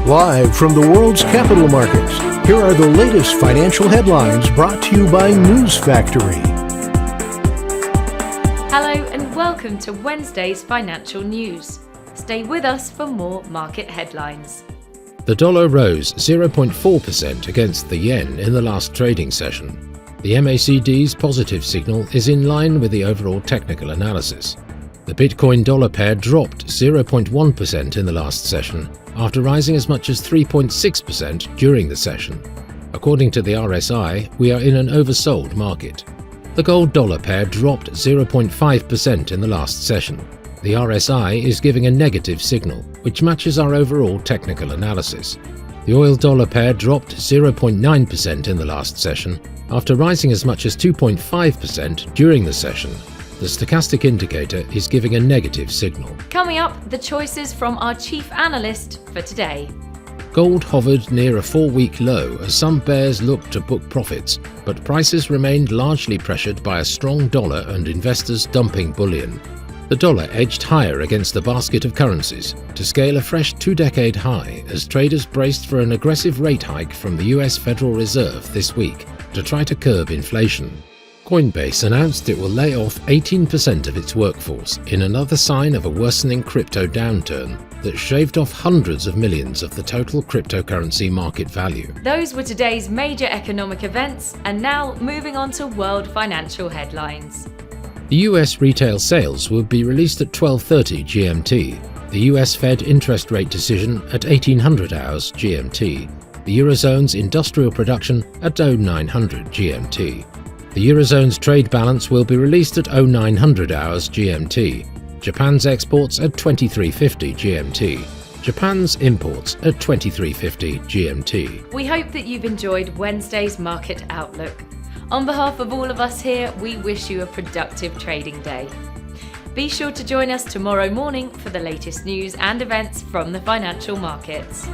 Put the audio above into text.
Live from the world's capital markets, here are the latest financial headlines brought to you by News Factory. Hello and welcome to Wednesday's financial news. Stay with us for more market headlines. The dollar rose 0.4% against the yen in the last trading session. The MACD's positive signal is in line with the overall technical analysis. The Bitcoin-dollar pair dropped 0.1% in the last session, after rising as much as 3.6% during the session. According to the RSI, we are in an oversold market. The gold-dollar pair dropped 0.5% in the last session. The RSI is giving a negative signal, which matches our overall technical analysis. The oil-dollar pair dropped 0.9% in the last session, after rising as much as 2.5% during the session. The stochastic indicator is giving a negative signal. Coming up, the choices from our chief analyst for today. Gold hovered near a 4-week low as some bears looked to book profits, but prices remained largely pressured by a strong dollar and investors dumping bullion. The dollar edged higher against the basket of currencies to scale a fresh 2-decade high as traders braced for an aggressive rate hike from the US Federal Reserve this week to try to curb inflation. Coinbase announced it will lay off 18% of its workforce in another sign of a worsening crypto downturn that shaved off hundreds of millions of the total cryptocurrency market value. Those were today's major economic events, and now moving on to world financial headlines. The US retail sales will be released at 12:30 GMT, the US Fed interest rate decision at 1800 hours GMT, the Eurozone's industrial production at 0900 GMT. The Eurozone's trade balance will be released at 0900 hours GMT, Japan's exports at 2350 GMT, Japan's imports at 2350 GMT. We hope that you've enjoyed Wednesday's market outlook. On behalf of all of us here, we wish you a productive trading day. Be sure to join us tomorrow morning for the latest news and events from the financial markets.